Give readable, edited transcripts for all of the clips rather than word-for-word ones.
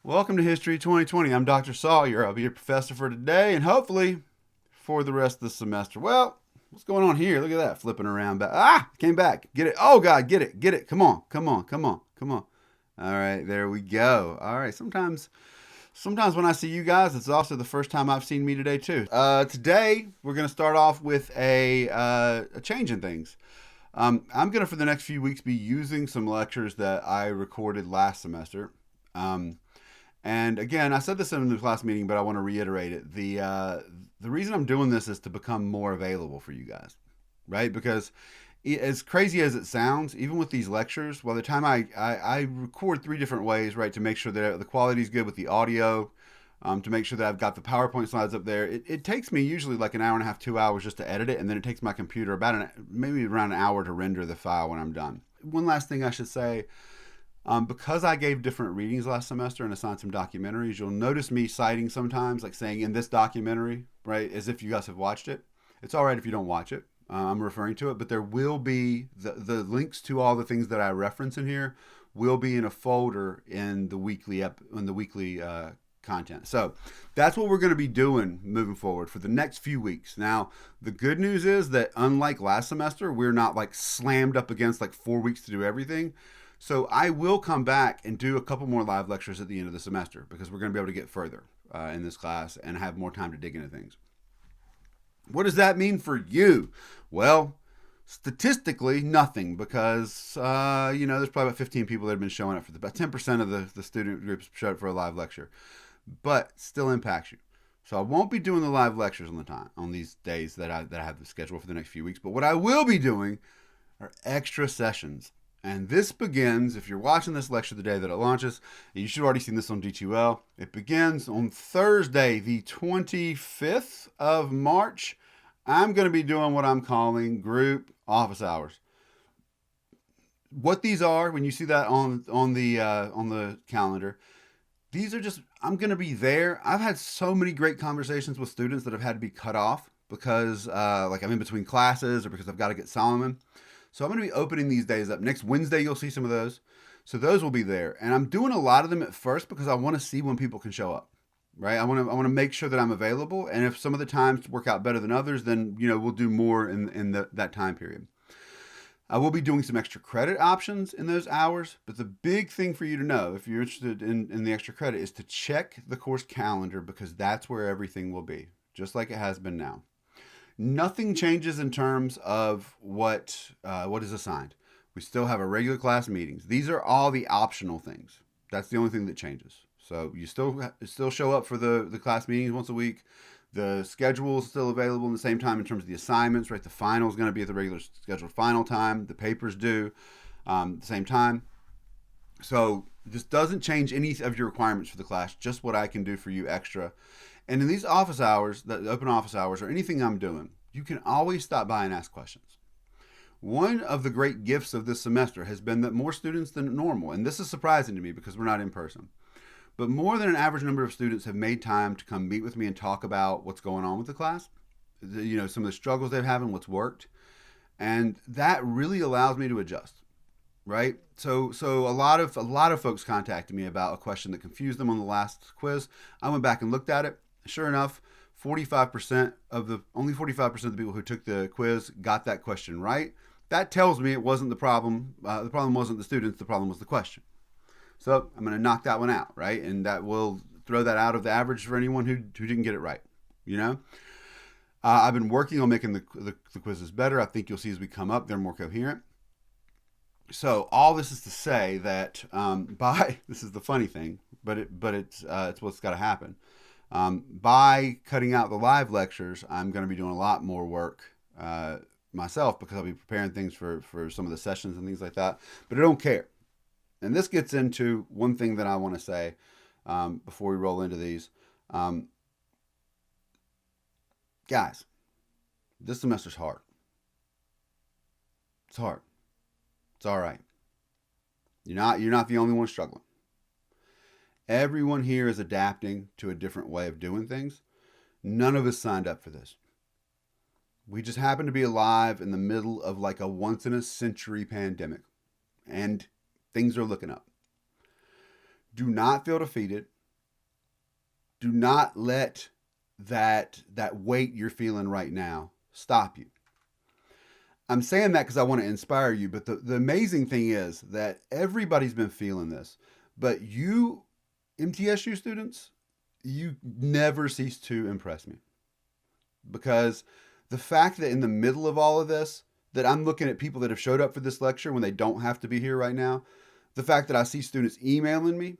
Welcome to History 2020. I'm Dr. Sawyer. I'll be your professor for today and hopefully for the rest of the semester. Well, what's going on here? Look at that flipping around. Came back. Get it. Oh, God, get it. Get it. Come on. Come on. Come on. Come on. All right, there we go. All right, sometimes when I see you guys, it's also the first time I've seen me today, too. Today, we're going to start off with a change in things. I'm going to, for the next few weeks, be using some lectures that I recorded last semester. And again, I said this in the class meeting, but I want to reiterate it. The reason I'm doing this is to become more available for you guys, right? Because as crazy as it sounds, even with these lectures, by the time I record 3 different ways, right, to make sure that the quality is good with the audio, to make sure that I've got the PowerPoint slides up there. It takes me usually like an hour and a half, 2 hours just to edit it, and then it takes my computer about maybe around an hour to render the file when I'm done. One last thing I should say. Because I gave different readings last semester and assigned some documentaries, you'll notice me citing sometimes, like saying in this documentary, right, as if you guys have watched it. It's all right if you don't watch it. I'm referring to it, but there will be the links to all the things that I reference in here will be in a folder in the weekly content. So that's what we're going to be doing moving forward for the next few weeks. Now, the good news is that unlike last semester, we're not like slammed up against like 4 weeks to do everything. So I will come back and do a couple more live lectures at the end of the semester because we're going to be able to get further in this class and have more time to dig into things. What does that mean for you? Well, statistically, nothing because, there's probably about 15 people that have been showing up for about 10% of the student groups showed up for a live lecture, but still impacts you. So I won't be doing the live lectures on these days that I have the schedule for the next few weeks. But what I will be doing are extra sessions. And this begins, if you're watching this lecture the day that it launches, you should have already seen this on D2L. It begins on Thursday, the 25th of March. I'm going to be doing what I'm calling group office hours. What these are, when you see that on the calendar, these are just, I'm going to be there. I've had so many great conversations with students that have had to be cut off because I'm in between classes or because I've got to get Solomon. So I'm going to be opening these days up. Next Wednesday, you'll see some of those. So those will be there. And I'm doing a lot of them at first because I want to see when people can show up, right? I want to make sure that I'm available. And if some of the times work out better than others, then, we'll do more in that time period. I will be doing some extra credit options in those hours. But the big thing for you to know, if you're interested in the extra credit, is to check the course calendar because that's where everything will be, just like it has been now. Nothing changes in terms of what is assigned. We still have our regular class meetings. These are all the optional things. That's the only thing that changes. So you still show up for the class meetings once a week. The schedule is still available in the same time in terms of the assignments, right? The final is going to be at the regular scheduled final time. The papers due the same time. So this doesn't change any of your requirements for the class, just what I can do for you extra. And in these office hours, the open office hours, or anything I'm doing, you can always stop by and ask questions. One of the great gifts of this semester has been that more students than normal, and this is surprising to me because we're not in person, but more than an average number of students have made time to come meet with me and talk about what's going on with the class, some of the struggles they've had and what's worked. And that really allows me to adjust. Right, so a lot of folks contacted me about a question that confused them on the last quiz. I went back and looked at it. Sure enough, 45% of the people who took the quiz got that question right. That tells me it wasn't the problem. The problem wasn't the students. The problem was the question. So I'm going to knock that one out, right? And that will throw that out of the average for anyone who didn't get it right. I've been working on making the quizzes better. I think you'll see as we come up, they're more coherent. So all this is to say that this is the funny thing, but it's what's got to happen. By cutting out the live lectures, I'm going to be doing a lot more work myself because I'll be preparing things for some of the sessions and things like that. But I don't care. And this gets into one thing that I want to say before we roll into these. Guys, this semester's hard. It's hard. It's all right. You're not the only one struggling. Everyone here is adapting to a different way of doing things. None of us signed up for this. We just happen to be alive in the middle of like a once in a century pandemic. And things are looking up. Do not feel defeated. Do not let that weight you're feeling right now stop you. I'm saying that because I want to inspire you, but the amazing thing is that everybody's been feeling this. But you, MTSU students, you never cease to impress me. Because the fact that in the middle of all of this, that I'm looking at people that have showed up for this lecture when they don't have to be here right now, the fact that I see students emailing me,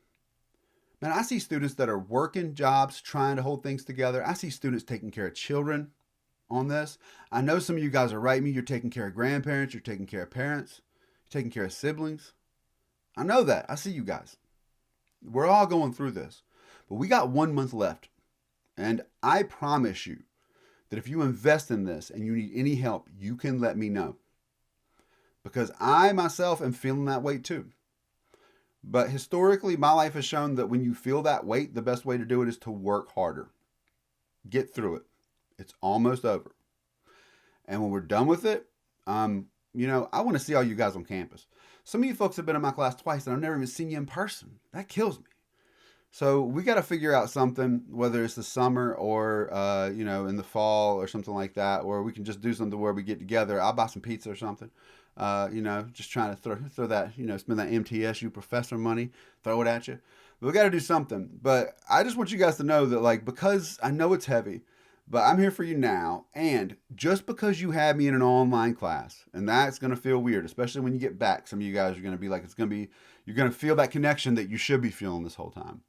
man, I see students that are working jobs, trying to hold things together. I see students taking care of children on this. I know some of you guys are writing me. You're taking care of grandparents. You're taking care of parents. You're taking care of siblings. I know that. I see you guys. We're all going through this. But we got 1 month left. And I promise you that if you invest in this and you need any help, you can let me know. Because I myself am feeling that weight too. But historically, my life has shown that when you feel that weight, the best way to do it is to work harder. Get through it. It's almost over. And when we're done with it, I want to see all you guys on campus. Some of you folks have been in my class twice and I've never even seen you in person. That kills me. So we got to figure out something, whether it's the summer or, in the fall or something like that, or we can just do something where we get together. I'll buy some pizza or something. Just trying to throw that, spend that MTSU professor money, throw it at you. But we got to do something. But I just want you guys to know that, because I know it's heavy, but I'm here for you now. And just because you have me in an online class, and that's going to feel weird, especially when you get back, some of you guys are going to be like, you're going to feel that connection that you should be feeling this whole time.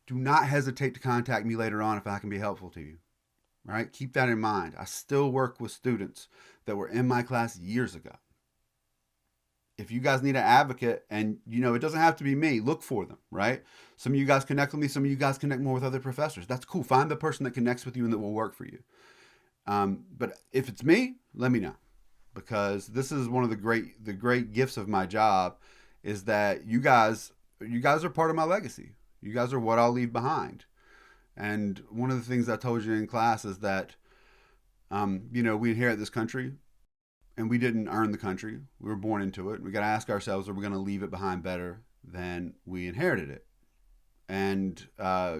Do not hesitate to contact me later on if I can be helpful to you. Right? Keep that in mind. I still work with students that were in my class years ago. If you guys need an advocate, and it doesn't have to be me, look for them, right? Some of you guys connect with me, some of you guys connect more with other professors. That's cool. Find the person that connects with you and that will work for you. But if it's me, let me know. Because this is one of the great gifts of my job is that you guys are part of my legacy. You guys are what I'll leave behind. And one of the things I told you in class is that, we inherit this country. And we didn't earn the country. We were born into it. We got to ask ourselves, are we going to leave it behind better than we inherited it? And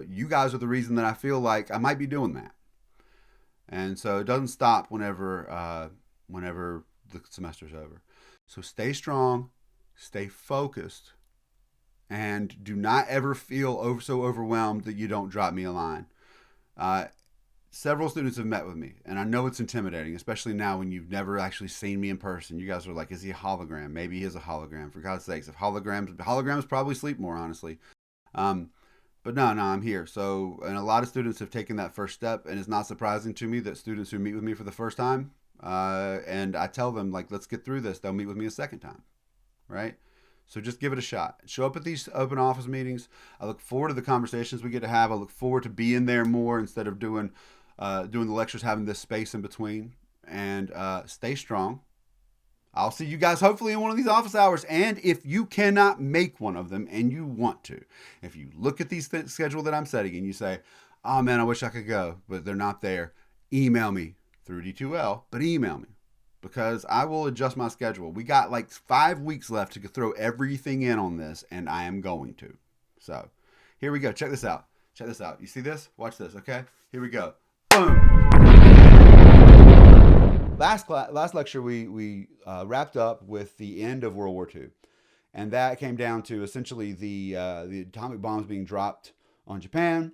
you guys are the reason that I feel like I might be doing that. And so it doesn't stop whenever the semester's over. So stay strong, stay focused, and do not ever feel so overwhelmed that you don't drop me a line. Several students have met with me, and I know it's intimidating, especially now when you've never actually seen me in person. You guys are like, is he a hologram? Maybe he is a hologram. For God's sakes, if holograms probably sleep more, honestly. But no, I'm here. So, and a lot of students have taken that first step, and it's not surprising to me that students who meet with me for the first time, and I tell them, let's get through this. They'll meet with me a second time, right? So just give it a shot. Show up at these open office meetings. I look forward to the conversations we get to have. I look forward to being there more instead of doing the lectures, having this space in between. And stay strong. I'll see you guys hopefully in one of these office hours. And if you cannot make one of them and you want to, if you look at these schedule that I'm setting and you say, oh man, I wish I could go, but they're not there, email me through D2L, but email me because I will adjust my schedule. We got 5 weeks left to throw everything in on this, and I am going to. So here we go. Check this out. You see this? Watch this, okay? Here we go. Boom. Last lecture, we wrapped up with the end of World War II. And that came down to essentially the atomic bombs being dropped on Japan.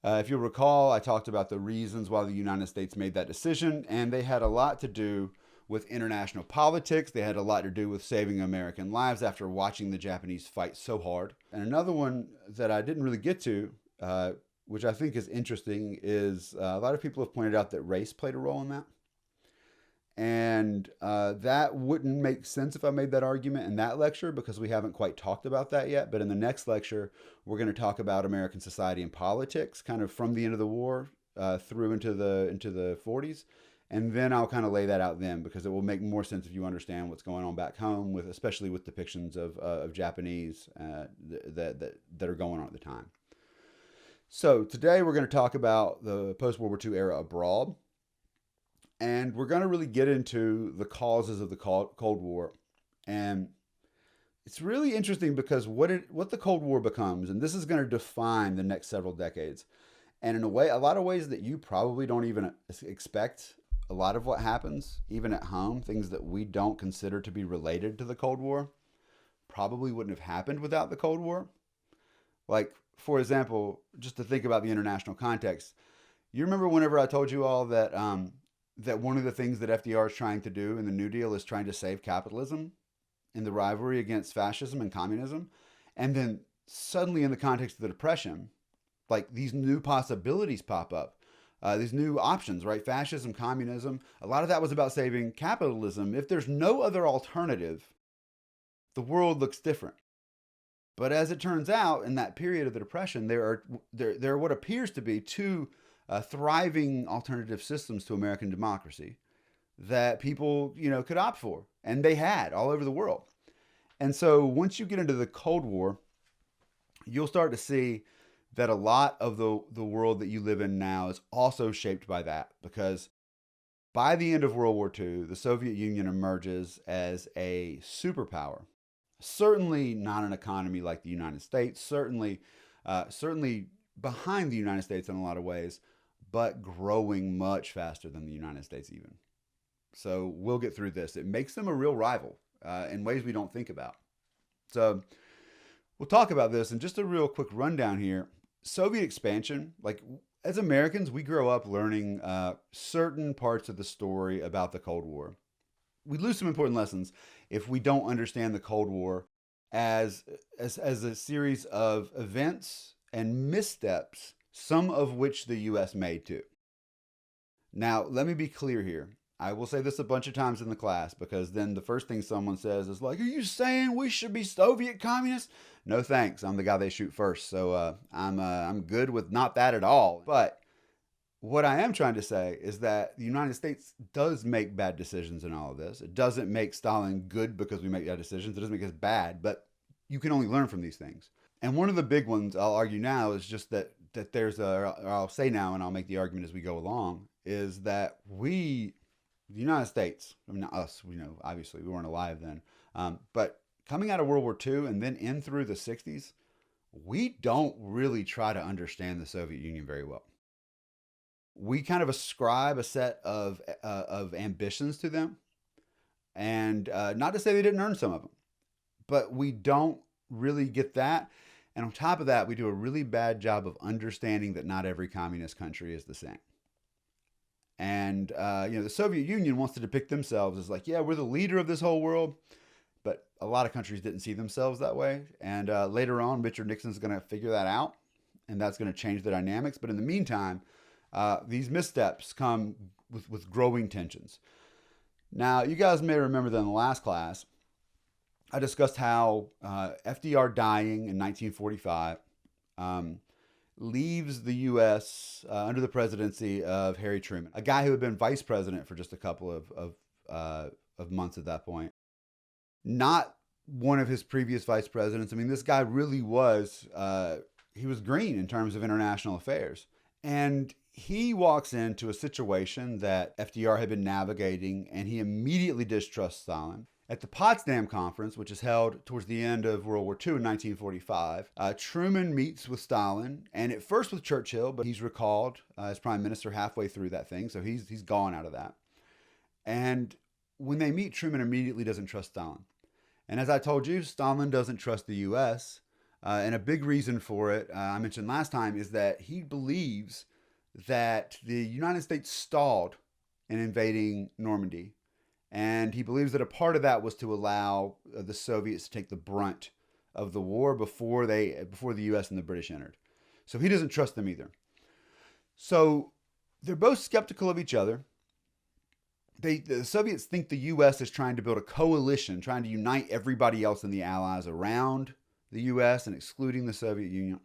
If you'll recall, I talked about the reasons why the United States made that decision. And they had a lot to do with international politics. They had a lot to do with saving American lives after watching the Japanese fight so hard. And another one that I didn't really get to, which I think is interesting, is a lot of people have pointed out that race played a role in that. And that wouldn't make sense if I made that argument in that lecture because we haven't quite talked about that yet. But in the next lecture, we're going to talk about American society and politics, kind of from the end of the war through into the 40s. And then I'll kind of lay that out then because it will make more sense if you understand what's going on back home, especially with depictions of Japanese that are going on at the time. So today we're going to talk about the post-World War II era abroad. And we're going to really get into the causes of the Cold War. And it's really interesting because what the Cold War becomes, and this is going to define the next several decades. And in a way, a lot of ways that you probably don't even expect, a lot of what happens, even at home, things that we don't consider to be related to the Cold War, probably wouldn't have happened without the Cold War. Like, for example, just to think about the international context, you remember whenever I told you all that that one of the things that FDR is trying to do in the New Deal is trying to save capitalism in the rivalry against fascism and communism, and then suddenly in the context of the Depression, like these new possibilities pop up, these new options, right? Fascism, communism, a lot of that was about saving capitalism. If there's no other alternative, the world looks different. But as it turns out, in that period of the Depression, there are what appears to be two thriving alternative systems to American democracy that people, could opt for, and they had all over the world. And so once you get into the Cold War, you'll start to see that a lot of the world that you live in now is also shaped by that, because by the end of World War II, the Soviet Union emerges as a superpower. Certainly not an economy like the United States, certainly behind the United States in a lot of ways, but growing much faster than the United States even. So we'll get through this. It makes them a real rival in ways we don't think about. So we'll talk about this, and just a real quick rundown here. Soviet expansion, like as Americans, we grow up learning certain parts of the story about the Cold War. We lose some important lessons if we don't understand the Cold War as a series of events and missteps, some of which the U.S. made too. Now, let me be clear here. I will say this a bunch of times in the class, because then the first thing someone says is like, are you saying we should be Soviet communists? No thanks. I'm the guy they shoot first. So I'm good with not that at all. But what I am trying to say is that the United States does make bad decisions in all of this. It doesn't make Stalin good because we make bad decisions. It doesn't make us bad, but you can only learn from these things. And one of the big ones I'll argue now is just that there's I'll say now, and I'll make the argument as we go along, is that the United States, I mean, not us, obviously we weren't alive then, but coming out of World War II and then in through the 60s, we don't really try to understand the Soviet Union very well. We kind of ascribe a set of ambitions to them, and not to say they didn't earn some of them, but we don't really get that. And on top of that, we do a really bad job of understanding that not every communist country is the same. And the Soviet Union wants to depict themselves as like, yeah, we're the leader of this whole world, but a lot of countries didn't see themselves that way. And later on, Richard Nixon's going to figure that out, and that's going to change the dynamics. But in the meantime, these missteps come with growing tensions. Now, you guys may remember that in the last class, I discussed how FDR dying in 1945 leaves the U.S. Under the presidency of Harry Truman, a guy who had been vice president for just a couple of months at that point. Not one of his previous vice presidents. I mean, this guy really was, he was green in terms of international affairs. And he walks into a situation that FDR had been navigating, and he immediately distrusts Stalin. At the Potsdam Conference, which is held towards the end of World War II in 1945, Truman meets with Stalin, and at first with Churchill, but he's recalled as prime minister halfway through that thing, so he's gone out of that. And when they meet, Truman immediately doesn't trust Stalin. And as I told you, Stalin doesn't trust the U.S., and a big reason for it, I mentioned last time, is that he believes that the United States stalled in invading Normandy. And he believes that a part of that was to allow the Soviets to take the brunt of the war before the U.S. and the British entered. So he doesn't trust them either. So they're both skeptical of each other. The Soviets think the U.S. is trying to build a coalition, trying to unite everybody else in the Allies around the U.S. and excluding the Soviet Union.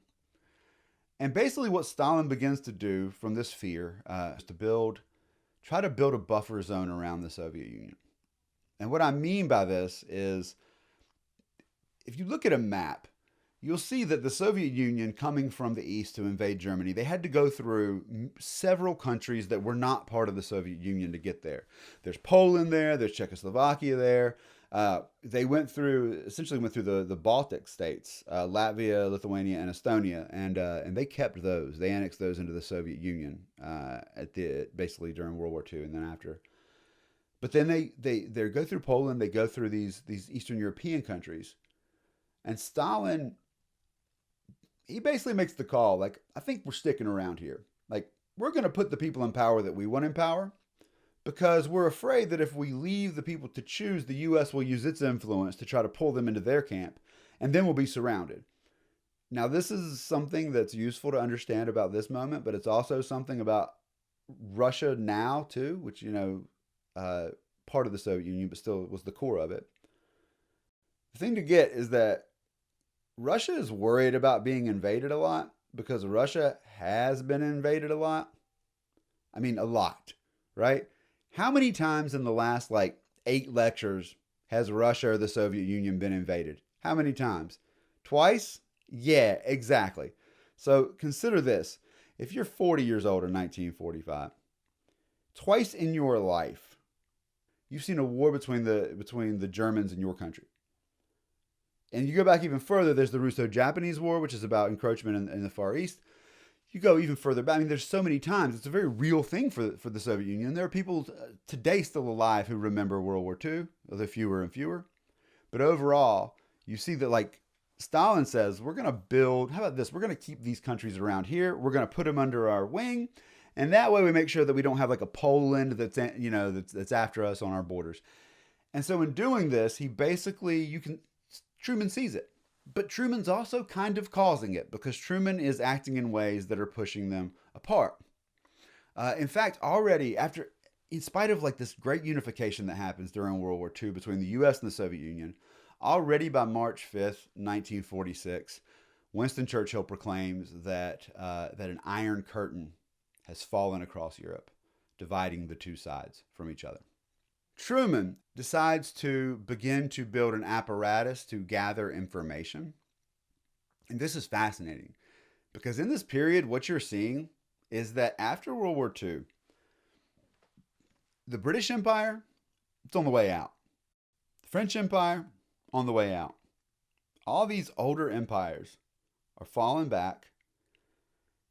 And basically what Stalin begins to do from this fear is to try to build a buffer zone around the Soviet Union. And what I mean by this is, if you look at a map, you'll see that the Soviet Union, coming from the east to invade Germany, they had to go through several countries that were not part of the Soviet Union to get there. There's Poland there, there's Czechoslovakia there, They essentially went through the Baltic states, Latvia, Lithuania, and Estonia, and they kept those. They annexed those into the Soviet Union basically during World War II and then after. But then they go through Poland, they go through these Eastern European countries, and Stalin, he basically makes the call, like, I think we're sticking around here. Like, we're going to put the people in power that we want in power, because we're afraid that if we leave the people to choose, the U.S. will use its influence to try to pull them into their camp, and then we'll be surrounded. Now, this is something that's useful to understand about this moment, but it's also something about Russia now, too, which, part of the Soviet Union, but still was the core of it. The thing to get is that Russia is worried about being invaded a lot because Russia has been invaded a lot. I mean, a lot, right? How many times in the last 8 lectures has Russia or the Soviet Union been invaded? How many times? Twice? Yeah, exactly. So consider this. If you're 40 years old in 1945, twice in your life, you've seen a war between the Germans and your country. And you go back even further, there's the Russo-Japanese War, which is about encroachment in the Far East. You go even further back. I mean, there's so many times. It's a very real thing for the Soviet Union. There are people today still alive who remember World War II, although fewer and fewer. But overall, you see that, Stalin says, we're going to build, how about this? We're going to keep these countries around here. We're going to put them under our wing. And that way we make sure that we don't have a Poland that's after us on our borders. And so in doing this, he basically, Truman sees it. But Truman's also kind of causing it because Truman is acting in ways that are pushing them apart. In fact, already in spite of this great unification that happens during World War II between the U.S. and the Soviet Union, already by March 5th, 1946, Winston Churchill proclaims that an iron curtain has fallen across Europe, dividing the two sides from each other. Truman decides to begin to build an apparatus to gather information. And this is fascinating because in this period, what you're seeing is that after World War II, the British Empire, it's on the way out. The French Empire, on the way out. All these older empires are falling back.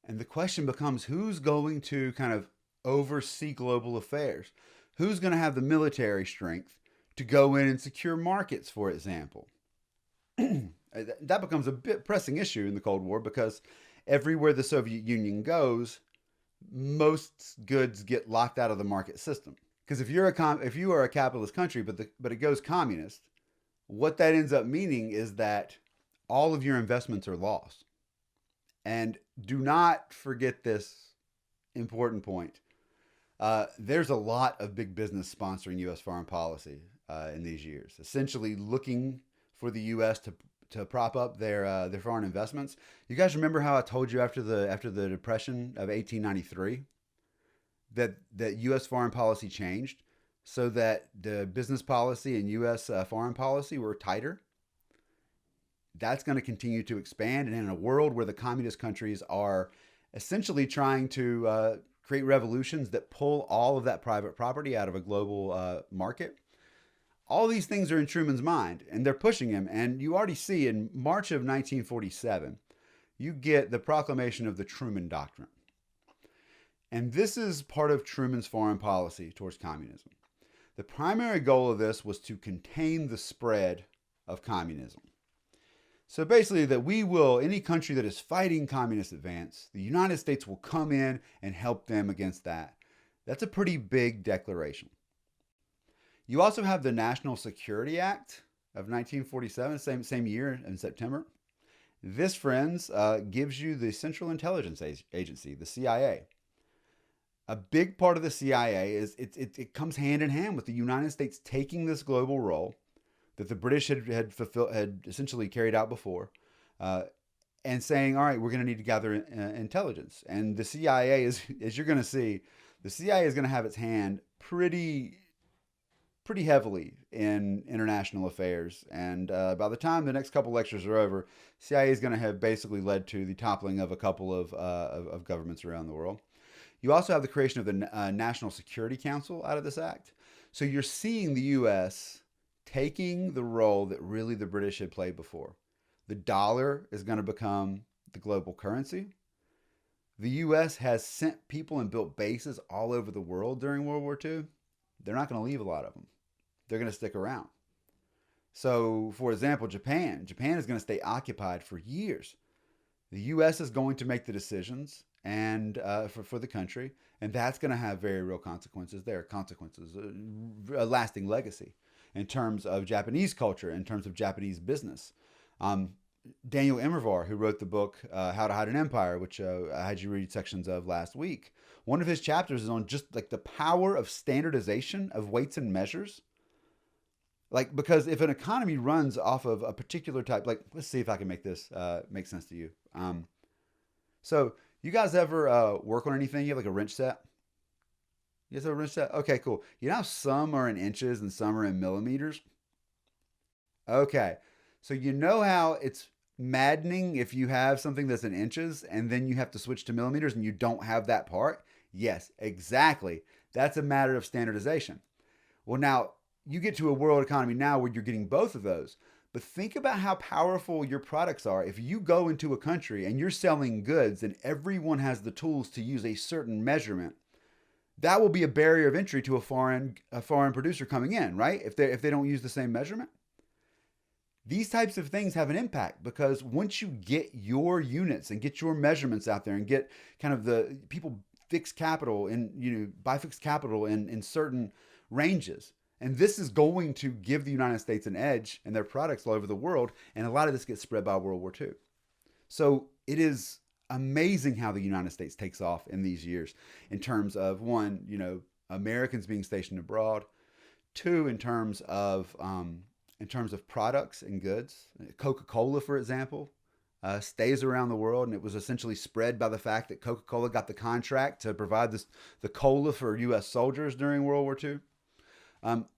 And the question becomes, who's going to kind of oversee global affairs? Who's going to have the military strength to go in and secure markets, for example? That becomes a bit pressing issue in the Cold War because everywhere the Soviet Union goes, most goods get locked out of the market system. Because if you are a capitalist country, but it goes communist, what that ends up meaning is that all of your investments are lost. And do not forget this important point. There's a lot of big business sponsoring U.S. foreign policy in these years, essentially looking for the U.S. to prop up their foreign investments. You guys remember how I told you after the Depression of 1893 that U.S. foreign policy changed so that the business policy and U.S. Foreign policy were tighter? That's going to continue to expand, and in a world where the communist countries are essentially trying to create revolutions that pull all of that private property out of a global market. All these things are in Truman's mind, and they're pushing him. And you already see in March of 1947, you get the proclamation of the Truman Doctrine. And this is part of Truman's foreign policy towards communism. The primary goal of this was to contain the spread of communism. So basically that any country that is fighting communist advance, the United States will come in and help them against that. That's a pretty big declaration. You also have the National Security Act of 1947, same year in September. This, friends, gives you the Central Intelligence Agency, the CIA. A big part of the CIA is it comes hand in hand with the United States taking this global role that the British had essentially carried out before, and saying, all right, we're going to need to gather intelligence. And the CIA is, as you're going to see, the CIA is going to have its hand pretty heavily in international affairs. And by the time the next couple lectures are over, CIA is going to have basically led to the toppling of a couple of governments around the world. You also have the creation of the National Security Council out of this act. So you're seeing the U.S. taking the role that really the British had played before. The dollar is going to become the global currency. The U.S. has sent people and built bases all over the world during World War II. They're not going to leave a lot of them. They're going to stick around. So, for example, Japan. Japan is going to stay occupied for years. The U.S. is going to make the decisions and for the country, and that's going to have very real consequences there. Consequences, a lasting legacy in terms of Japanese culture, in terms of Japanese business. Daniel Immerwahr, who wrote the book How to Hide an Empire, which I had you read sections of last week, one of his chapters is on just like the power of standardization of weights and measures. Like, because if an economy runs off of a particular type, like, let's see if I can make this make sense to you. So you guys ever work on anything? You have like a wrench set? You guys have a wrench set? Okay, cool. You know how some are in inches and some are in millimeters? Okay. So you know how it's maddening if you have something that's in inches and then you have to switch to millimeters and you don't have that part? Yes, exactly. That's a matter of standardization. Well, now you get to a world economy now where you're getting both of those. But think about how powerful your products are. If you go into a country and you're selling goods and everyone has the tools to use a certain measurement, that will be a barrier of entry to a foreign producer coming in, right? If they don't use the same measurement. These types of things have an impact because once you get your units and get your measurements out there and get kind of the people fixed capital and buy fixed capital in certain ranges. And this is going to give the United States an edge in their products all over the world. And a lot of this gets spread by World War II. So it is amazing how the United States takes off in these years in terms of, one, Americans being stationed abroad. Two, in terms of products and goods. Coca-Cola, for example, stays around the world, and it was essentially spread by the fact that Coca-Cola got the contract to provide the cola for U.S. soldiers during World War II.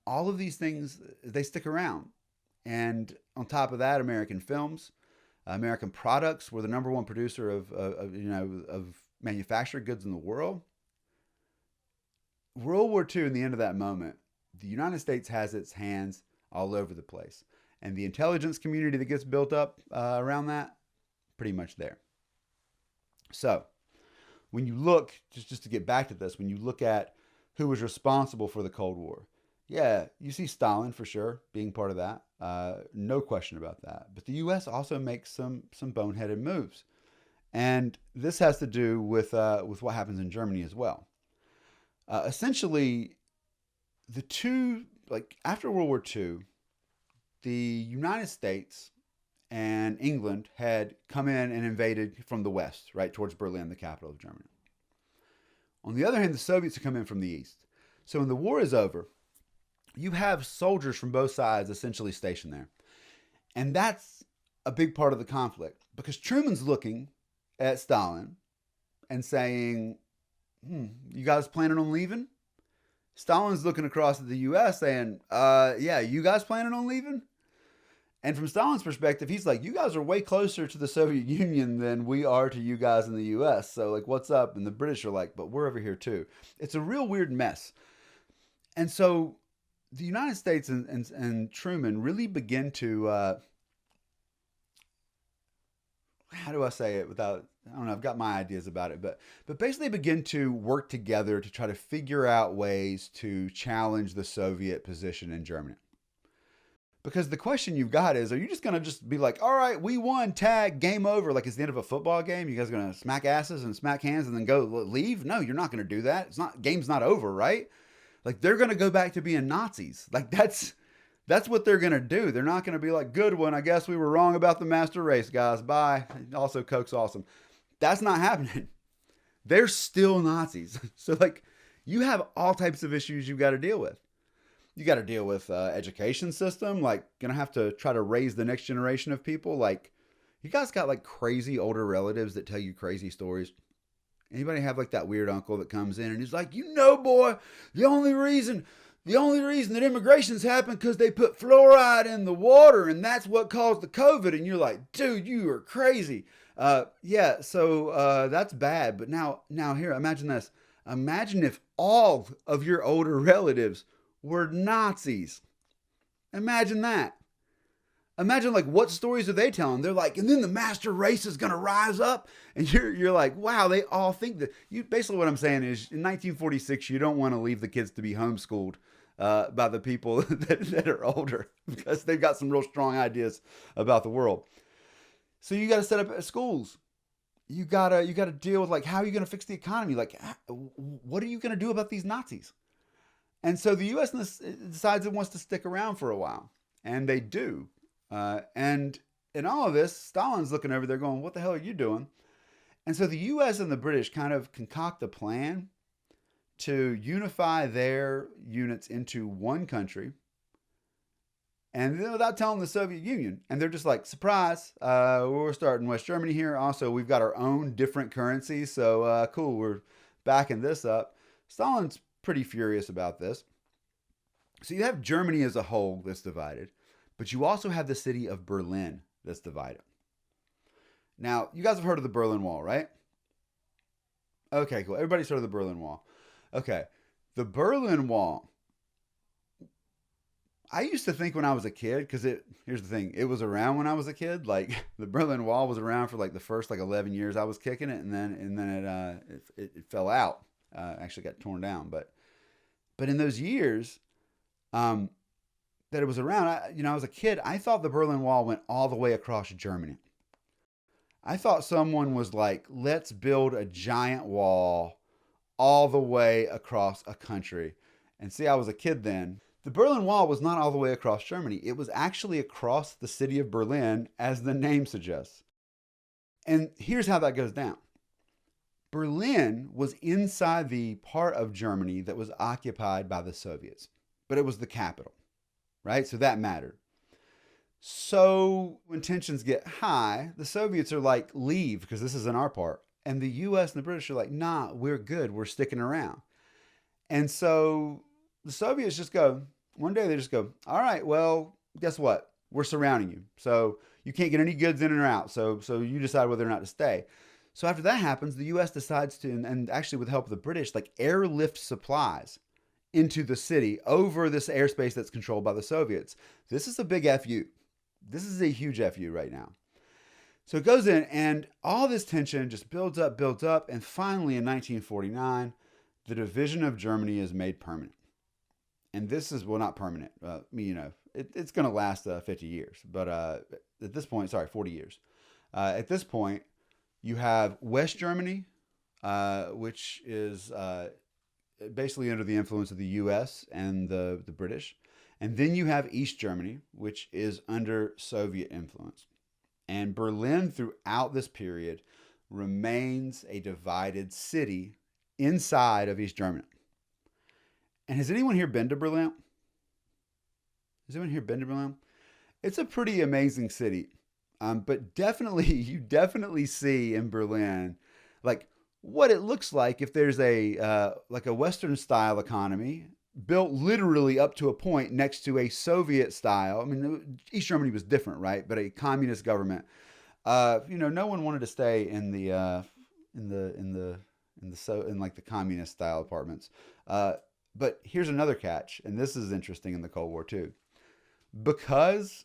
All of these things, they stick around. And on top of that, American films, American products were the number one producer of manufactured goods in the world. World War II, in the end of that moment, the United States has its hands all over the place. And the intelligence community that gets built up around that, pretty much there. So, when you look, just to get back to this, when you look at who was responsible for the Cold War, yeah, you see Stalin for sure being part of that. No question about that. But the U.S. also makes some boneheaded moves. And this has to do with what happens in Germany as well. Essentially, the two, like after World War II, the United States and England had come in and invaded from the west, right, towards Berlin, the capital of Germany. On the other hand, the Soviets had come in from the east. So when the war is over, you have soldiers from both sides essentially stationed there. And that's a big part of the conflict because Truman's looking at Stalin and saying, you guys planning on leaving? Stalin's looking across at the U.S. saying, yeah, you guys planning on leaving? And from Stalin's perspective, he's like, you guys are way closer to the Soviet Union than we are to you guys in the U.S. So, like, what's up? And the British are like, but we're over here too. It's a real weird mess. And so the United States and Truman really begin to, how do I say it without, I don't know, I've got my ideas about it, but basically begin to work together to try to figure out ways to challenge the Soviet position in Germany. Because the question you've got is, are you just going to just be like, all right, we won, tag, game over, like it's the end of a football game? You guys going to smack asses and smack hands and then go leave? No, you're not going to do that. Game's not over, right? Like they're going to go back to being Nazis. Like that's what they're going to do. They're not going to be like, good one, I guess we were wrong about the master race, guys. Bye. Also, Coke's awesome. That's not happening. They're still Nazis. So like you have all types of issues you've got to deal with. You got to deal with education system, like going to have to try to raise the next generation of people. Like you guys got like crazy older relatives that tell you crazy stories. Anybody have like that weird uncle that comes in and he's like, boy, the only reason that immigration's happened because they put fluoride in the water and that's what caused the COVID. And you're like, dude, you are crazy. Yeah, so that's bad. But now here, imagine this. Imagine if all of your older relatives were Nazis. Imagine that. Imagine like what stories are they telling? They're like, and then the master race is gonna rise up, and you're like, wow, they all think that. You basically what I'm saying is, in 1946, you don't want to leave the kids to be homeschooled by the people that are older because they've got some real strong ideas about the world. So you got to set up schools. You gotta deal with like how are you gonna fix the economy? Like, what are you gonna do about these Nazis? And so the U.S. decides it wants to stick around for a while, and they do. And in all of this, Stalin's looking over there going, what the hell are you doing? And so the US and the British kind of concoct a plan to unify their units into one country. And then without telling the Soviet Union. And they're just like, surprise, we're starting West Germany here. Also, we've got our own different currency. So cool, we're backing this up. Stalin's pretty furious about this. So you have Germany as a whole that's divided. But you also have the city of Berlin that's divided. Now, you guys have heard of the Berlin Wall, right? Okay, cool. Everybody's heard of the Berlin Wall. Okay. The Berlin Wall. I used to think when I was a kid, because here's the thing, it was around when I was a kid. Like the Berlin Wall was around for like the first like 11 years I was kicking it, and then it fell out. Actually got torn down, but in those years, that it was around, I was a kid, I thought the Berlin Wall went all the way across Germany. I thought someone was like, let's build a giant wall all the way across a country. And see, I was a kid then. The Berlin Wall was not all the way across Germany. It was actually across the city of Berlin, as the name suggests. And here's how that goes down. Berlin was inside the part of Germany that was occupied by the Soviets, but it was the capital. Right? So that mattered. So when tensions get high, the Soviets are like, leave because this is in our part. And the US and the British are like, nah, we're good. We're sticking around. And so the Soviets just go, one day they just go, all right, well, guess what? We're surrounding you. So you can't get any goods in or out. So you decide whether or not to stay. So after that happens, the US decides to, and actually with the help of the British, like airlift supplies into the city over this airspace that's controlled by the Soviets. This is a big FU. This is a huge FU right now. So it goes in, and all this tension just builds up, and finally in 1949, the division of Germany is made permanent. And this is, well, not permanent. It's going to last 50 years. But at this point, 40 years. At this point, you have West Germany, which is basically under the influence of the US and the British. And then you have East Germany, which is under Soviet influence. And Berlin throughout this period remains a divided city inside of East Germany. And has anyone here been to Berlin? Has anyone here been to Berlin? It's a pretty amazing city. But you definitely see in Berlin, like, what it looks like if there's a Western style economy built literally up to a point next to a Soviet style. I mean, East Germany was different, right? But a communist government. No one wanted to stay in the communist style apartments. But here's another catch, and this is interesting in the Cold War too, because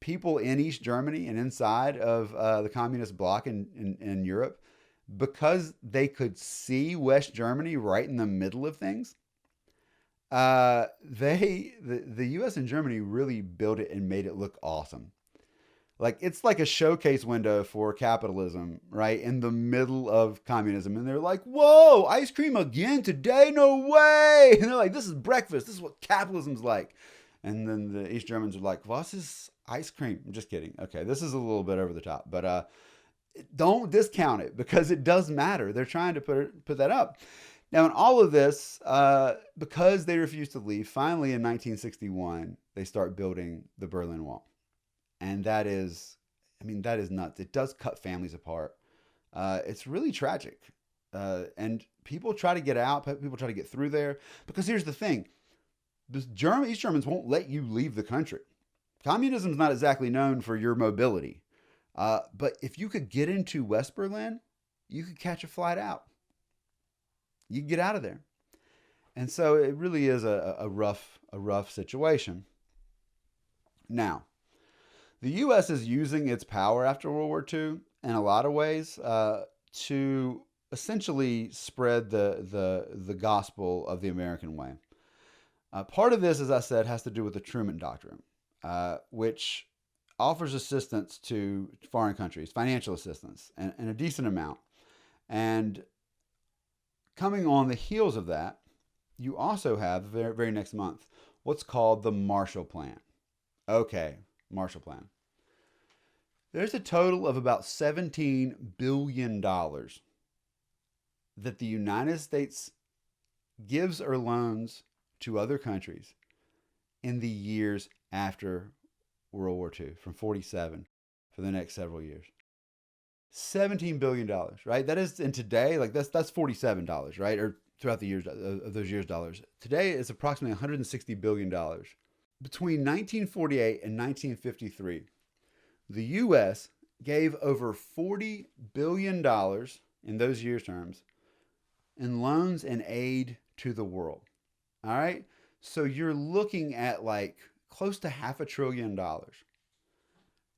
people in East Germany and inside of the communist bloc in Europe, because they could see West Germany right in the middle of things, the U.S. and Germany really built it and made it look awesome. Like, it's like a showcase window for capitalism, right? In the middle of communism. And they're like, whoa, ice cream again today? No way. And they're like, this is breakfast. This is what capitalism's like. And then the East Germans are like, what's this ice cream? I'm just kidding. Okay, this is a little bit over the top. But don't discount it, because it does matter. They're trying to put that up. Now, in all of this, because they refused to leave, finally in 1961, they start building the Berlin Wall. And that is nuts. It does cut families apart. It's really tragic. And people try to get out. People try to get through there. Because here's the thing. East Germans won't let you leave the country. Communism is not exactly known for your mobility. But if you could get into West Berlin, you could catch a flight out. You could get out of there. And so it really is a rough situation. Now, the U.S. is using its power after World War II in a lot of ways to essentially spread the gospel of the American way. Part of this, as I said, has to do with the Truman Doctrine, which offers assistance to foreign countries, financial assistance, and a decent amount. And coming on the heels of that, you also have the very, very next month what's called the Marshall Plan. Okay, Marshall Plan. There's a total of about $17 billion that the United States gives or loans to other countries in the years after World War II, from 47 for the next several years. $17 billion, right? That is, in today, like that's $47, right? Or throughout the years of those years dollars. Today it's approximately $160 billion. Between 1948 and 1953, the U.S. gave over $40 billion in those years' terms in loans and aid to the world. All right? So you're looking at like close to $500 billion.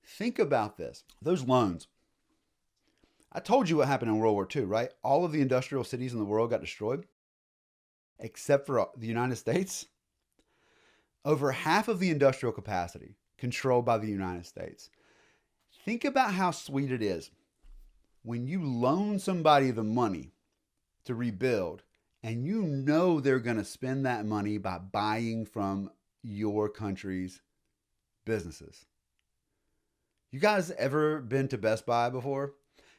Think about this. Those loans. I told you what happened in World War II, right? All of the industrial cities in the world got destroyed, except for the United States. Over half of the industrial capacity controlled by the United States. Think about how sweet it is when you loan somebody the money to rebuild and you know they're going to spend that money by buying from your country's businesses. You guys ever been to Best Buy before?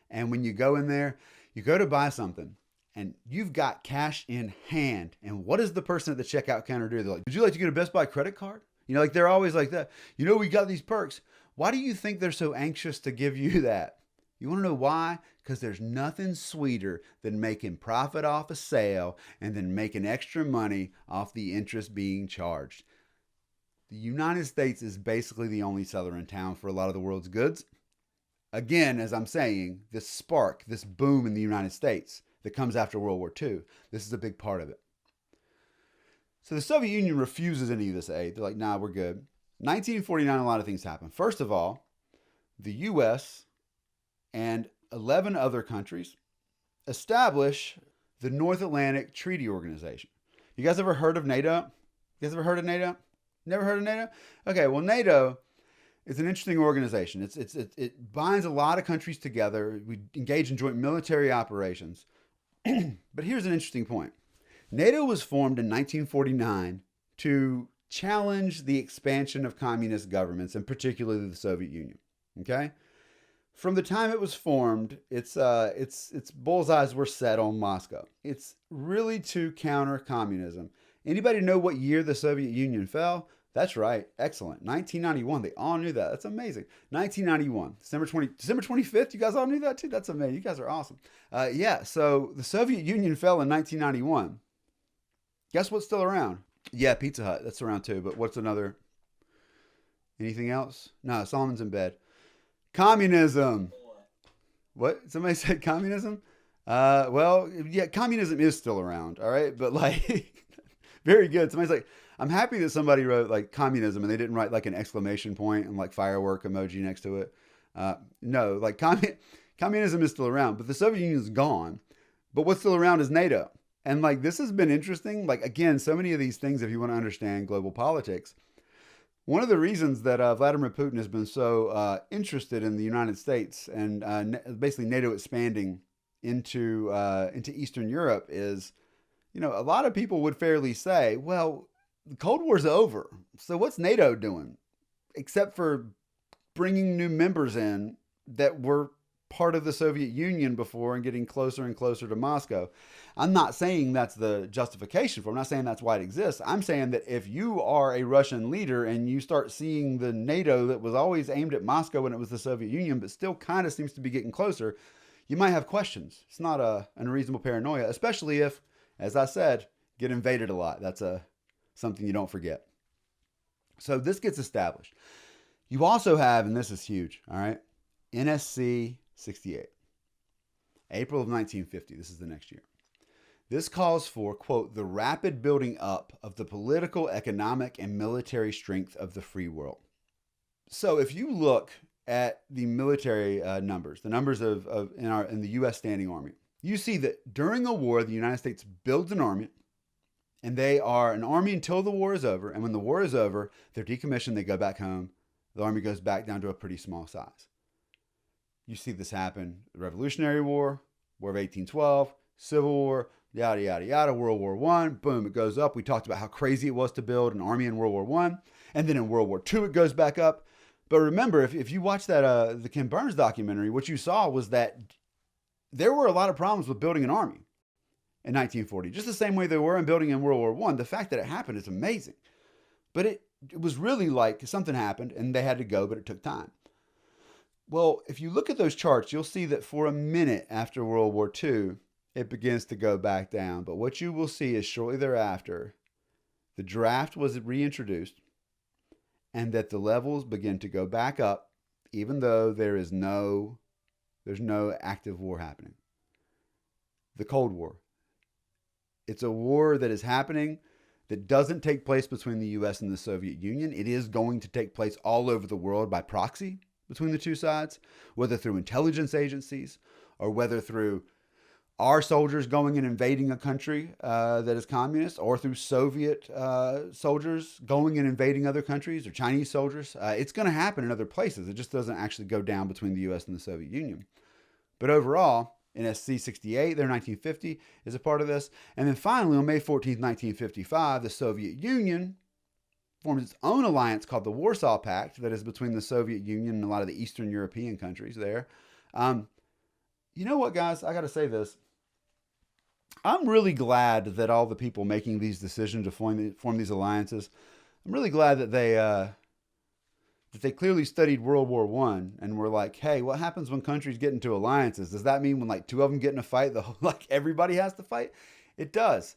And when you go in there, you go to buy something and you've got cash in hand. And what does the person at the checkout counter do? They're like, would you like to get a Best Buy credit card? You know, like they're always like that. You know, we got these perks. Why do you think they're so anxious to give you that? You want to know why? Because there's nothing sweeter than making profit off a sale and then making extra money off the interest being charged. The United States is basically the only seller in town for a lot of the world's goods. Again, as I'm saying, this spark, this boom in the United States that comes after World War II, this is a big part of it. So the Soviet Union refuses any of this aid. They're like, nah, we're good. 1949, a lot of things happen. First of all, the U.S. and 11 other countries establish the North Atlantic Treaty Organization. You guys ever heard of NATO? You guys ever heard of NATO? Never heard of NATO? Okay, well, NATO is an interesting organization. It binds a lot of countries together. We engage in joint military operations. But here's an interesting point. NATO was formed in 1949 to challenge the expansion of communist governments, and particularly the Soviet Union. Okay? From the time it was formed, its bullseyes were set on Moscow. It's really to counter communism. Anybody know what year the Soviet Union fell? That's right. Excellent. 1991. They all knew that. That's amazing. 1991. December 25th. You guys all knew that too? That's amazing. You guys are awesome. Yeah, so the Soviet Union fell in 1991. Guess what's still around? Yeah, Pizza Hut. That's around too. But what's another? Anything else? No, Solomon's in bed. Communism. What? Somebody said communism? Well, yeah, communism is still around. All right. But like, very good. Somebody's like, I'm happy that somebody wrote like communism and they didn't write like an exclamation point and like firework emoji next to it. No, like communism is still around, but the Soviet Union is gone. But what's still around is NATO. And like, this has been interesting. Like, again, so many of these things, if you want to understand global politics, one of the reasons that Vladimir Putin has been so interested in the United States and basically NATO expanding into Eastern Europe is, you know, a lot of people would fairly say, well, the Cold War's over. So what's NATO doing? Except for bringing new members in that were part of the Soviet Union before and getting closer and closer to Moscow. I'm not saying that's the justification for it. I'm not saying that's why it exists. I'm saying that if you are a Russian leader and you start seeing the NATO that was always aimed at Moscow when it was the Soviet Union, but still kind of seems to be getting closer, you might have questions. It's not an unreasonable paranoia, especially if, as I said, get invaded a lot. That's something you don't forget. So this gets established. You also have, and this is huge, all right, NSC 68. April of 1950. This is the next year. This calls for, quote, the rapid building up of the political, economic, and military strength of the free world. So if you look at the military numbers, the numbers in the U.S. standing army, you see that during a war, the United States builds an army, and they are an army until the war is over. And when the war is over, they're decommissioned, they go back home. The army goes back down to a pretty small size. You see this happen: the Revolutionary War, War of 1812, Civil War, yada yada yada, World War I. Boom, it goes up. We talked about how crazy it was to build an army in World War I, and then in World War II it goes back up. But remember, if you watch that the Ken Burns documentary, what you saw was that there were a lot of problems with building an army in 1940, just the same way there were in building in World War I. The fact that it happened is amazing. But it was really like something happened and they had to go, but it took time. Well, if you look at those charts, you'll see that for a minute after World War II, it begins to go back down. But what you will see is shortly thereafter, the draft was reintroduced and that the levels begin to go back up, even though there's no active war happening. The Cold War. It's a war that is happening that doesn't take place between the U.S. and the Soviet Union. It is going to take place all over the world by proxy between the two sides, whether through intelligence agencies or whether through our soldiers going and invading a country that is communist, or through Soviet soldiers going and invading other countries, or Chinese soldiers. It's going to happen in other places. It just doesn't actually go down between the U.S. and the Soviet Union. But overall, NSC 68, their 1950, is a part of this. And then finally, on May 14th, 1955, the Soviet Union forms its own alliance called the Warsaw Pact, that is between the Soviet Union and a lot of the Eastern European countries there. You know what, guys? I got to say this. I'm really glad that all the people making these decisions to form these alliances, I'm really glad that they clearly studied World War I and were like, hey, what happens when countries get into alliances? Does that mean when like two of them get in a fight, everybody has to fight? It does.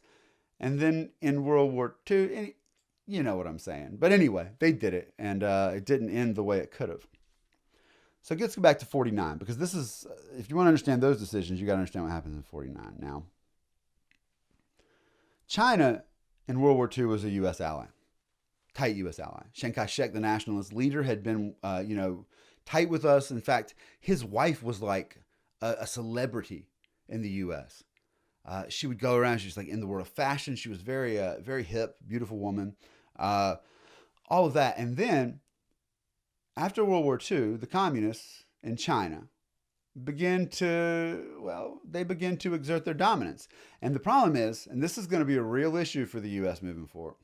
And then in World War II, you know what I'm saying. But anyway, they did it, and it didn't end the way it could have. So let's go back to 49, because this is, if you want to understand those decisions, you got to understand what happens in 49. Now, China in World War II was a U.S. ally, tight U.S. ally. Chiang Kai-shek, the nationalist leader, had been, tight with us. In fact, his wife was like a celebrity in the U.S. She would go around. She was like in the world of fashion. She was very, very hip, beautiful woman. All of that. And then after World War II, the communists in China begin to exert their dominance. And the problem is, and this is going to be a real issue for the U.S. moving forward,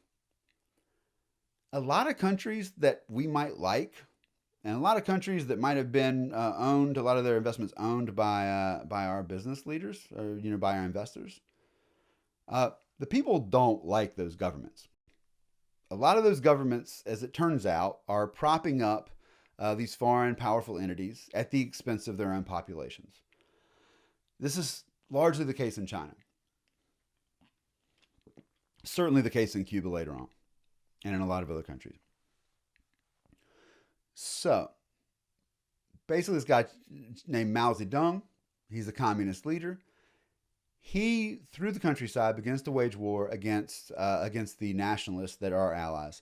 a lot of countries that we might like, and a lot of countries that might have been owned, a lot of their investments owned by our business leaders, or by our investors, the people don't like those governments. A lot of those governments, as it turns out, are propping up these foreign powerful entities at the expense of their own populations. This is largely the case in China. Certainly the case in Cuba later on, and in a lot of other countries. So, basically this guy named Mao Zedong, he's a communist leader. He, through the countryside, begins to wage war against the nationalists that are our allies.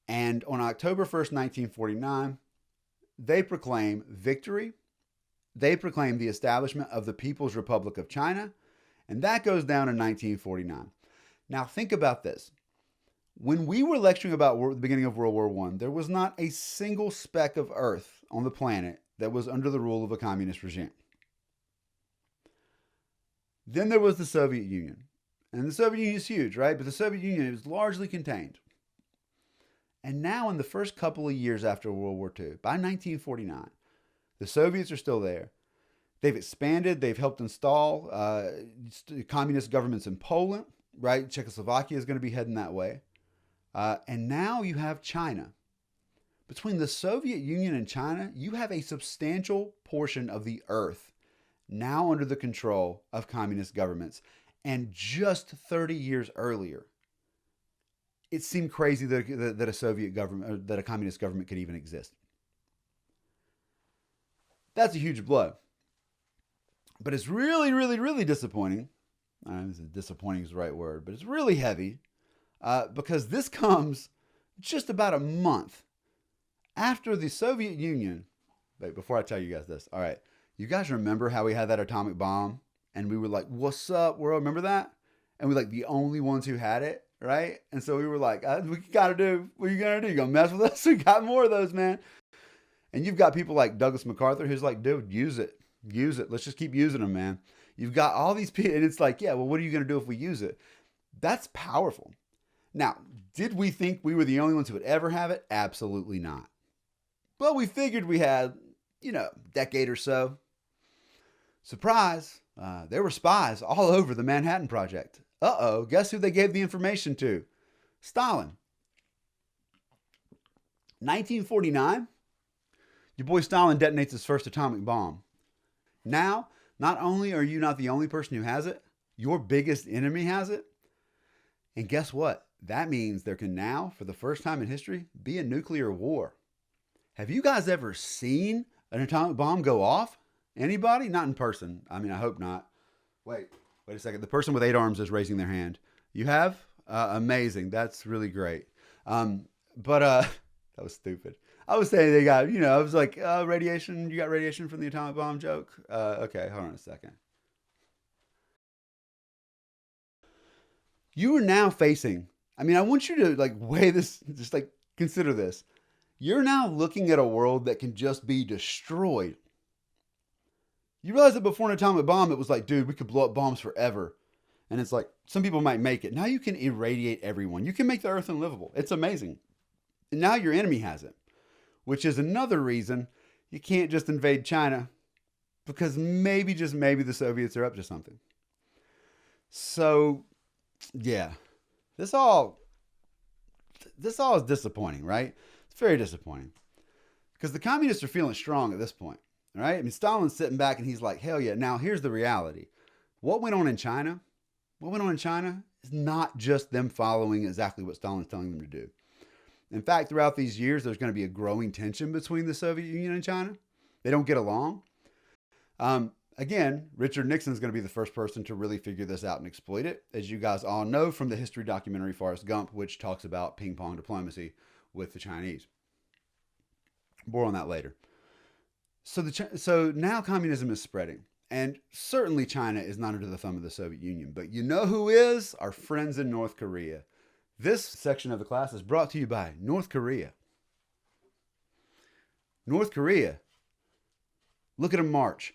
And on October 1st, 1949, they proclaim victory. They proclaim the establishment of the People's Republic of China. And that goes down in 1949. Now, think about this. When we were lecturing about the beginning of World War I, there was not a single speck of earth on the planet that was under the rule of a communist regime. Then there was the Soviet Union. And the Soviet Union is huge, right? But the Soviet Union was largely contained. And now in the first couple of years after World War II, by 1949, the Soviets are still there. They've expanded. They've helped install communist governments in Poland, right? Czechoslovakia is going to be heading that way. And now you have China. Between the Soviet Union and China, you have a substantial portion of the earth now under the control of communist governments. And just 30 years earlier, it seemed crazy that a Soviet government, or that a communist government could even exist. That's a huge blow. But it's really, really, really disappointing. I don't know if disappointing is the right word, but it's really heavy because this comes just about a month After the Soviet Union, wait, before I tell you guys this, all right, you guys remember how we had that atomic bomb and we were like, what's up, world? Remember that? And we were like the only ones who had it, right? And so we were like, we gotta do, what are you gonna do? You gonna mess with us? We got more of those, man. And you've got people like Douglas MacArthur who's like, dude, use it. Use it. Let's just keep using them, man. You've got all these people, and it's like, yeah, well, what are you gonna do if we use it? That's powerful. Now, did we think we were the only ones who would ever have it? Absolutely not. But we figured we had, decade or so. Surprise, there were spies all over the Manhattan Project. Uh-oh, guess who they gave the information to? Stalin. 1949, your boy Stalin detonates his first atomic bomb. Now, not only are you not the only person who has it, your biggest enemy has it. And guess what? That means there can now, for the first time in history, be a nuclear war. Have you guys ever seen an atomic bomb go off? Anybody? Not in person. I mean, I hope not. Wait a second. The person with 8 arms is raising their hand. You have? Amazing. That's really great. That was stupid. I was saying they got, I was like, radiation. You got radiation from the atomic bomb joke? Okay, hold on a second. You are now facing, I want you to weigh this, just consider this. You're now looking at a world that can just be destroyed. You realize that before an atomic bomb, it was like, dude, we could blow up bombs forever. And it's like, some people might make it. Now you can irradiate everyone. You can make the earth unlivable. It's amazing. And now your enemy has it, which is another reason you can't just invade China, because maybe, just maybe, the Soviets are up to something. So, yeah, this all is disappointing, right? It's very disappointing because the communists are feeling strong at this point, right? Stalin's sitting back and he's like, hell yeah. Now, here's the reality. What went on in China is not just them following exactly what Stalin's telling them to do. In fact, throughout these years, there's going to be a growing tension between the Soviet Union and China. They don't get along. Again, Richard Nixon is going to be the first person to really figure this out and exploit it, as you guys all know from the history documentary Forrest Gump, which talks about ping pong diplomacy with the Chinese. More on that later. So now communism is spreading, and certainly China is not under the thumb of the Soviet Union. But you know who is? Our friends in North Korea. This section of the class is brought to you by North Korea. North Korea. Look at them march.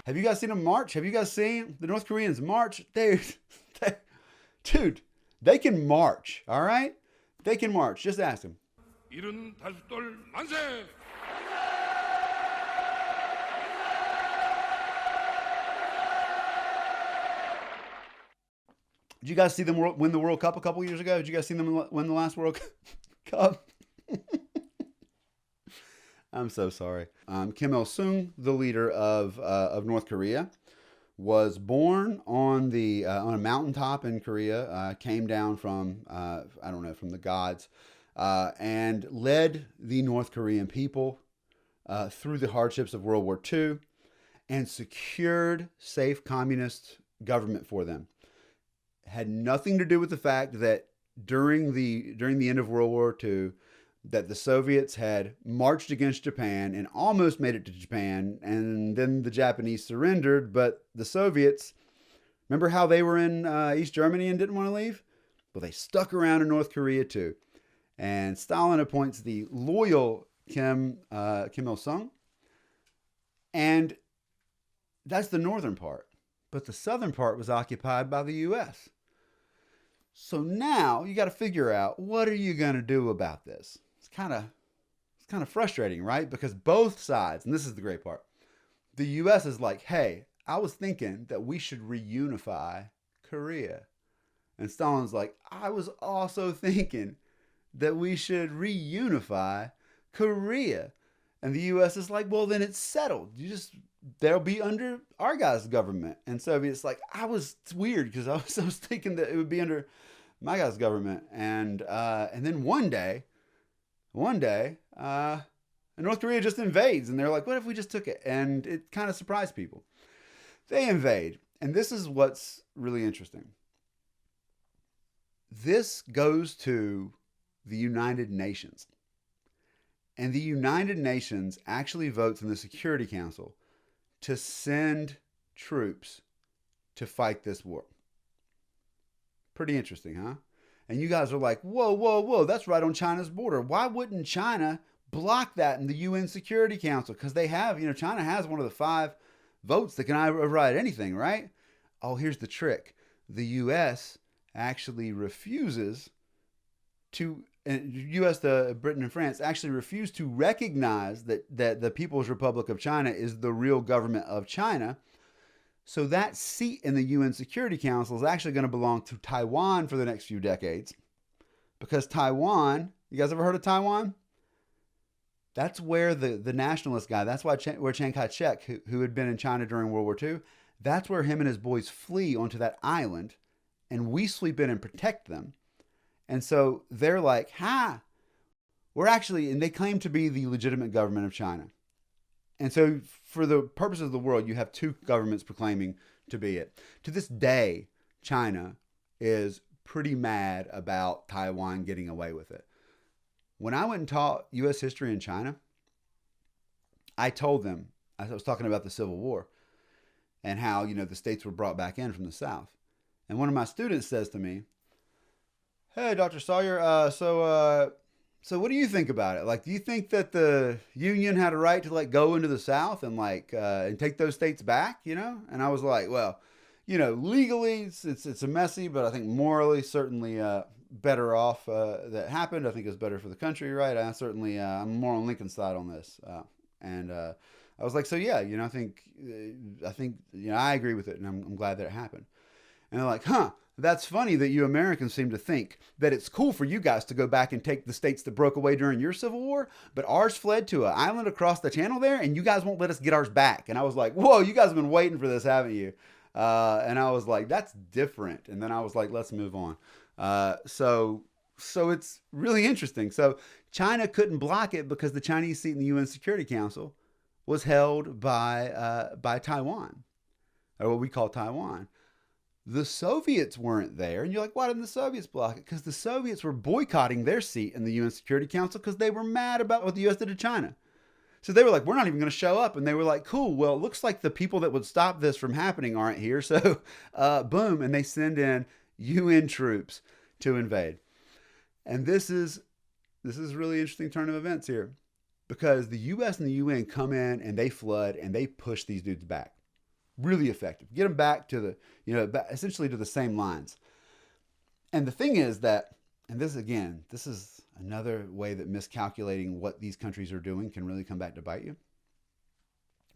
Have you guys seen them march? Have you guys seen the North Koreans march? Dude, they can march, all right? They can march. Just ask them. Did you guys see them win the World Cup a couple years ago? Did you guys see them win the last World Cup? I'm so sorry. Kim Il-sung, the leader of North Korea, was born on a mountaintop in Korea. Came down from from the gods, and led the North Korean people through the hardships of World War II, and secured safe communist government for them. Had nothing to do with the fact that during the end of World War II, that the Soviets had marched against Japan and almost made it to Japan, and then the Japanese surrendered, but the Soviets, remember how they were in East Germany and didn't want to leave? Well, they stuck around in North Korea too. And Stalin appoints the loyal Kim Il-sung, and that's the northern part. But the southern part was occupied by the U.S. So now you got to figure out, what are you going to do about this? It's kind of frustrating, right? Because both sides, and this is the great part, the U.S. is like, hey, I was thinking that we should reunify Korea. And Stalin's like, I was also thinking that we should reunify Korea. And the U.S. is like, well, then it's settled. They'll be under our guys' government. And Soviets like, it's weird because I was thinking that it would be under my guys' government. And then one day, And North Korea just invades, and they're like, what if we just took it? And it kind of surprised people. They invade. And this is what's really interesting. This goes to the United Nations. And the United Nations actually votes in the Security Council to send troops to fight this war. Pretty interesting, huh? And you guys are like, whoa, whoa, whoa, that's right on China's border. Why wouldn't China block that in the UN Security Council? Because they have, China has one of the 5 votes that can override anything, right? Oh, here's the trick. The U.S. actually refuses to, U.S., Britain, and France actually refuse to recognize that the People's Republic of China is the real government of China. So that seat in the UN Security Council is actually going to belong to Taiwan for the next few decades. Because Taiwan, you guys ever heard of Taiwan? That's where the nationalist guy, that's where Chiang Kai-shek, who had been in China during World War II, that's where him and his boys flee onto that island, and we sweep in and protect them. And so they're like, we're actually, and they claim to be the legitimate government of China. And so for the purposes of the world, you have 2 governments proclaiming to be it. To this day, China is pretty mad about Taiwan getting away with it. When I went and taught U.S. history in China, I told them, I was talking about the Civil War and how, the states were brought back in from the South. And one of my students says to me, hey, Dr. Sawyer, so what do you think about it? Like, do you think that the Union had a right to go into the South and and take those states back, And I was like, well, legally it's a messy, but I think morally certainly better off that happened. I think it's better for the country, right? I'm more on Lincoln's side on this. I was like, so yeah, I think I agree with it, and I'm glad that it happened. And they're like, that's funny that you Americans seem to think that it's cool for you guys to go back and take the states that broke away during your Civil War, but ours fled to an island across the channel there, and you guys won't let us get ours back. And I was like, whoa, you guys have been waiting for this, haven't you? And I was like, that's different. And then I was like, let's move on. So it's really interesting. So China couldn't block it because the Chinese seat in the UN Security Council was held by Taiwan, or what we call Taiwan. The Soviets weren't there. And you're like, why didn't the Soviets block it? Because the Soviets were boycotting their seat in the UN Security Council because they were mad about what the U.S. did to China. So they were like, we're not even going to show up. And they were like, cool, well, it looks like the people that would stop this from happening aren't here. So boom, and they send in UN troops to invade. And this is a really interesting turn of events here, because the U.S. and the UN come in and they flood and they push these dudes back. Really effective. Get them back to essentially to the same lines. And the thing is that, and this is another way that miscalculating what these countries are doing can really come back to bite you.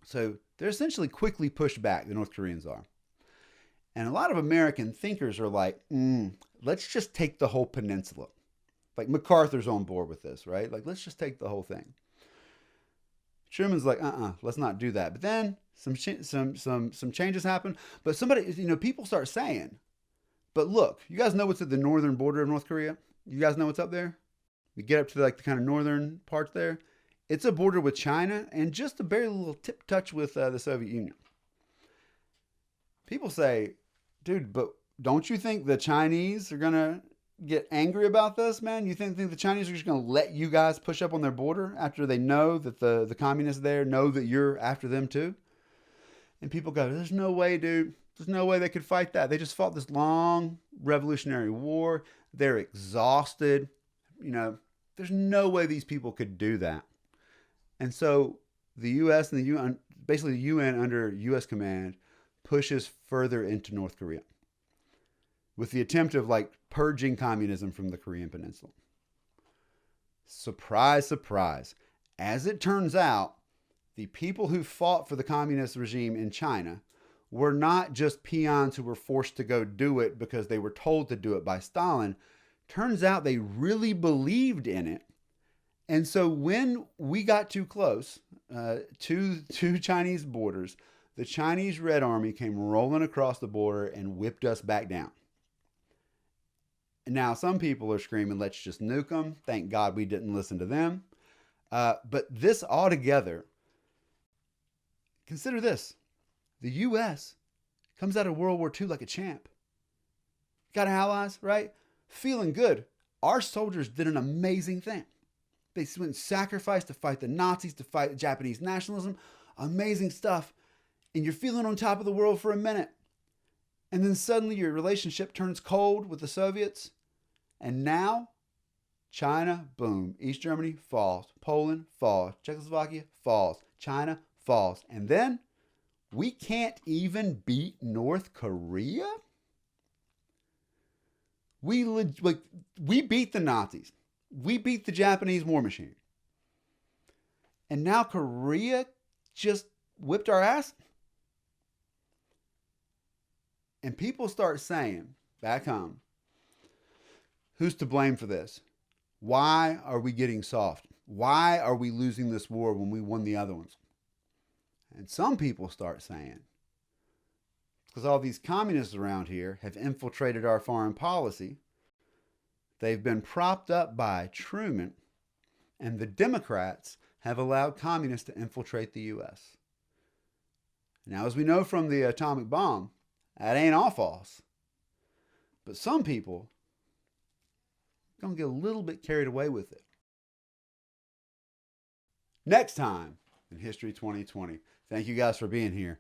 So they're essentially quickly pushed back, the North Koreans are. And a lot of American thinkers are like, let's just take the whole peninsula. Like MacArthur's on board with this, right? Like, let's just take the whole thing. Truman's like, let's not do that. But then some changes happen. But people start saying, but look, you guys know what's at the northern border of North Korea? You guys know what's up there? You get up to the kind of northern parts there. It's a border with China and just a very little tip touch with the Soviet Union. People say, dude, but don't you think the Chinese are going to get angry about this, man? You think the Chinese are just going to let you guys push up on their border after they know that the communists there know that you're after them too? And people go, there's no way, dude. There's no way they could fight that. They just fought this long revolutionary war. They're exhausted. There's no way these people could do that. And so the U.S. and the UN, basically the UN under U.S. command, pushes further into North Korea with the attempt of purging communism from the Korean Peninsula. Surprise, surprise. As it turns out, the people who fought for the communist regime in China were not just peons who were forced to go do it because they were told to do it by Stalin. Turns out they really believed in it. And so when we got too close to Chinese borders, the Chinese Red Army came rolling across the border and whipped us back down. Now, some people are screaming, let's just nuke them. Thank God we didn't listen to them. But this altogether, consider this. The U.S. comes out of World War II like a champ. Got allies, right? Feeling good. Our soldiers did an amazing thing. They went and sacrificed to fight the Nazis, to fight Japanese nationalism. Amazing stuff. And you're feeling on top of the world for a minute. And then suddenly your relationship turns cold with the Soviets. And now, China, boom. East Germany falls. Poland falls. Czechoslovakia falls. China falls. And then we can't even beat North Korea? We beat the Nazis. We beat the Japanese war machine. And now Korea just whipped our ass? And people start saying, back home, who's to blame for this? Why are we getting soft? Why are we losing this war when we won the other ones? And some people start saying, because all these communists around here have infiltrated our foreign policy. They've been propped up by Truman, and the Democrats have allowed communists to infiltrate the U.S. Now, as we know from the atomic bomb, that ain't all false. But some people are going to get a little bit carried away with it. Next time in History 2020. Thank you guys for being here.